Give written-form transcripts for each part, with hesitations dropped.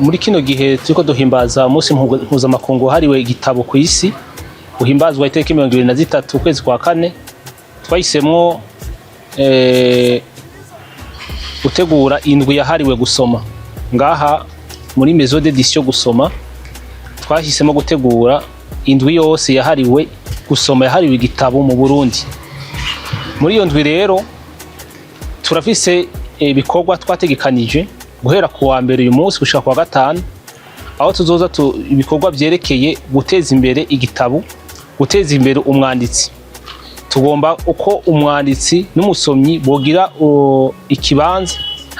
muri kino gihe turiko duhimbaza umunsi mpuzamakungu wahariwe igitabo ku isi uhimbazwa itariki 23 ukwezi kwa kane, twahisemwo gutegura indwi yahariwe gusoma. Ngaha muri Maison d'Éditions Gusoma twahisemo gutegura indwi yose yahariwe gusoma, yahariwe igitabo mu Burundi. Muri iyo ndwi rero turafise ibikorwa twategekanije guhera ku wa mbere uyu munsi gushika ku wa gatanu, aho tuzoza ibikorwa vyerekeye guteza imbere igitabo, guteza imbere umwanditsi. Tugomba uko umwanditsi n'umusomyi bogira ikibanza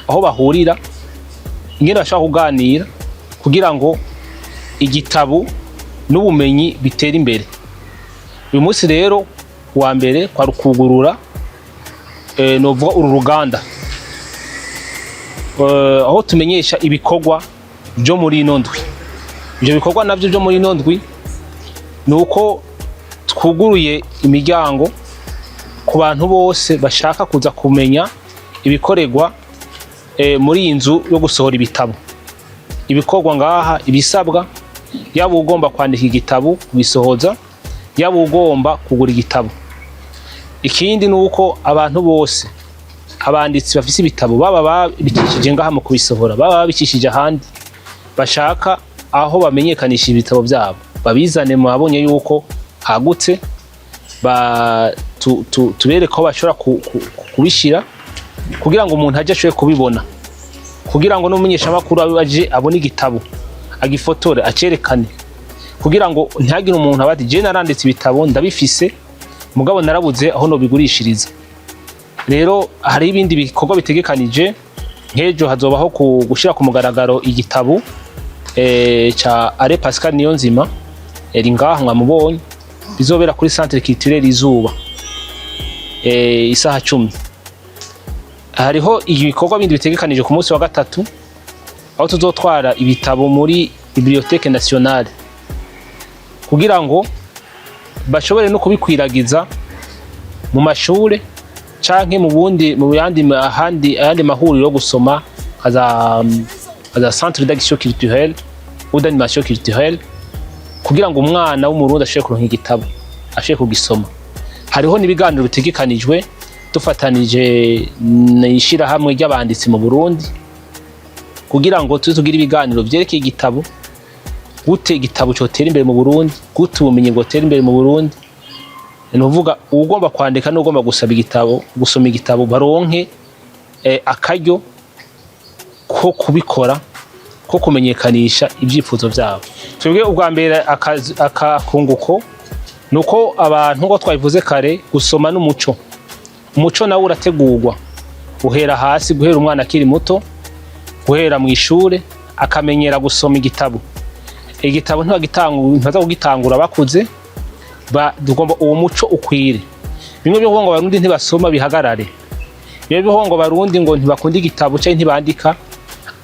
aho bahurira, ingene bashaka kuganira kugira ngo igitabo n'ubumenyi bitera imbere. Uyu munsi rero wa mbere kwa rukugurura novuga uru ruganda, aho tumenyesha ibikorwa byo muri ino ndwi. Ibyo bikorwa navyo byo muri ino ndwi nuko twuguruye imiryango ku bantu bose bashaka kuza kumenya ibikorerwa muri iyi nzu yo gusohora ibitabo. Ibikorwa ngaha, ibisabwa, yaba ugomba kwandika igitabo bisohoza, yaba ugomba kugura igitabo. Ikindi nuko abantu bose, abanditsi bafise ibitabo, baba babicishije ngaha mu kubisohora, baba babicishije ahandi, bashaka aho bamenyekanisha ibitabo byabo, babizane mabonye yuko hagutse, tubereka aho bashobora kubishira kugira ngo umuntu aje ashobore kubibona, kugira ngo n'umumenyeshamakuru aje abone igitabo agifotore acerekane, kugira ngo ntihagire umuntu abati je naranditse ibitabo ndabifise mugabo narabuze aho no bigurishiriza. Rero hari ibindi bikorwa bitegekanije, nk'ejo hazobaho gushira ku mugaragaro igitabo ca Are Pascal Niyonzima eri ngaha mwamubonye, bizobera kuri Centre Culturel Izuba isaha 10. Hariho ibikorwa bindi bitegekanije ku munsi wa gatatu, aho tuzotwara ibitabo muri Bibliothèque Nationale kugira ngo bashobore no kubikwiragiza mu mashure canke mu yandi mahuriro yo gusoma aza centre d'action culturelle ou d'animation culturelle, kugira ngo umwana w'umurundi ashobore kuronka igitabo ashobore kugisoma. Hariho n'ibiganiro bitegekanijwe dufatanije n'ishirahamwe ry'abanditsi mu Burundi kugira ngo tugire ibiganiro vyerekeye igitabo, gute igitabo cyotera imbere mu Burundi, gute ubumenyi bwotera imbere mu Burundi. Nuvuga ugomba kwandika n'ugomba gusaba igitabo, gusoma igitabo baronke akaryo ko kubikora, ko kumenyekanisha ibyifuzo byabo. Twebwe ubwa mbere akakunguko nuko abantu ngo twabivuze kare, gusoma n'umuco. Umuco nawo urategurwa guhera hasi, guhera umwana akiri muto, guhera mu ishure akamenyera gusoma igitabo. Igitabo ntibaza kugitangura bakuze, tugomba uwo muco ukwire. Bimwe byo ngo Abarundi ntibasoma bihagarare, bimwe byo ngo Abarundi ngo ntibakunda igitabo cyangwa ntibandika.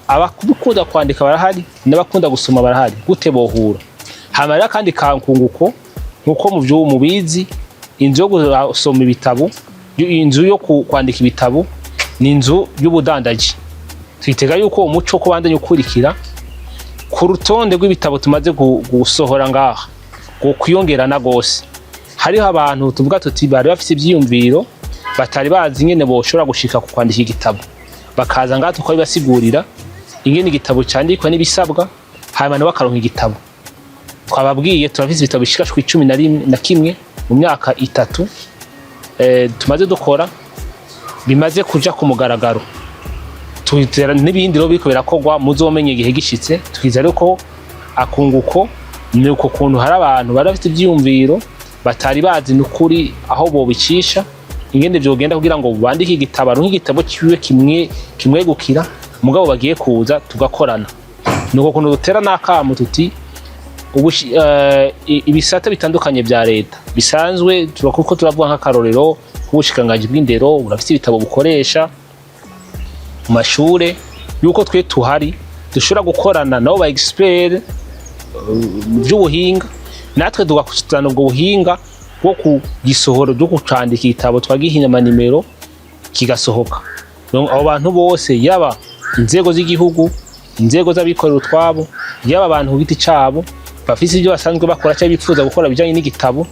Abakunda kwandika barahari, n'abakunda gusoma barahari, gute bohura. Hamara kandi kankunguko nkuko mu byo mubizi, inzu yo gusoma ibitabo, inzu yo kwandika ibitabo ni inzu y'ubudandaji. Twitega yuko umuco ko bandanye ukurikira ku rutonde rw'ibitabo tumaze gusohora ngaha, ngo kwiyongerana gose. Hariho abantu tuvuga tuti bari bafite ibyiyumviro batari bazi ingene boshobora gushika ku kwandika igitabo, bakaza ngaha tukabibasigurira ingene igitabo cyandikwa n'ibisabwa, hanyuma bakaronka igitabo. Twababwiye turafite ibitabo bishika 11 mu myaka 3 tumaze dukora, bimaze kuja ku mugaragaro. Twitera n'ibindi rero biko birakogwa, muzomenye igihe gishitse. Twizere ko akunguko ni uko kuntu hari abantu bari bafite ibyiyumviro batari bazi n'ukuri aho bobicisha, ingende byogenda kugira ngo bandike igitabo, nk'igitabo kiwe kimwe gukira, mugabo bagiye kuza tugakorana. Nuko kuntu dutera n'akamu tuti ibisata bitandukanye bya leta bisanzwe kuko turavuga nk'akarorero k'ubushikiranganji bw'indero, urafite ibitabo bukoresha mu mashure, yuko twe tuhari dushobora gukorana nabo ba expert by'ubuhinga, natwe tugakuzana ubwo buhinga bwo kugisohora, bwo gucandika igitabo twagihinya nimero kigasohoka. Abo bantu bose, yaba inzego z'igihugu, inzego z'abikorera utwabo, yaba abantu ku giti cabo bafise ibyo basanzwe bakora cyangwa bipfuza gukora bijanye n'igitabo,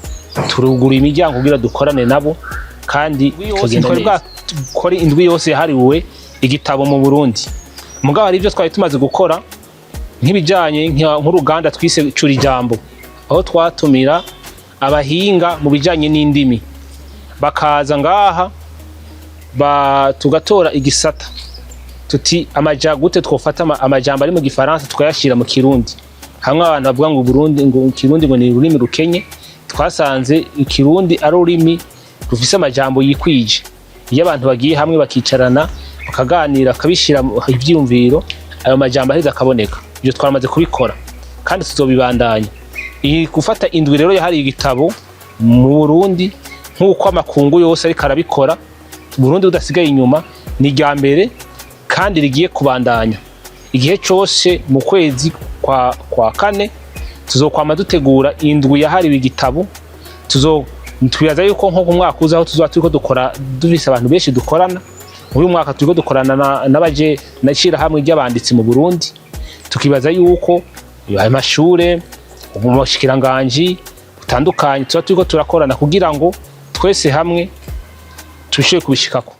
turugura imiryango kugira dukorane nabo kandi tugenda neza. Kuri indwi yose yahariwe igitabo mu Burundi. Mugabo hari ibyo twari tumaze gukora nk'ibijanye nk'uruganda twise ncuro ijambo, aho twatumira abahinga mu bijanye n'indimi bakaza ngaha tugatora igisata tuti Gute twofata amajambo ari mu gifaransa tukayashira mu kirundi. Hamwe abantu bavuga ngo Burundi ngo kirundi ngo ni ururimi rukenye, twasanze ikirundi ari ururimi rufise amajambo yikwije. Iyo abantu bagiye hamwe bakicarana bakaganira kabishira ivyumviro, ayo majambo aheza akaboneka. Ibyo twaramaze kubikora kandi tuzobibandanya. Iyi gufata indwi rero yahariwe igitabo mu Burundi nk'uko amakungu yose ariko arabikora, Burundi budasigaye inyuma, ni rya mbere kandi rigiye kubandanya. Igihe cyose mu kwezi kwa kane tuzokwama dutegura indwi yahariwe igitabo. Twibaza yuko nko ku mwaka uzaho tuzoba turiko dukora dufise abantu benshi dukorana. Uyu mwaka turiko dukorana n'abaje nashira hamwe ry'abanditsi mu Burundi, tukibaza yuko ayo mashure mu bashikiranganje butandukanye tuba turiko turakorana kugira ngo twese hamwe tushobore kubishikako.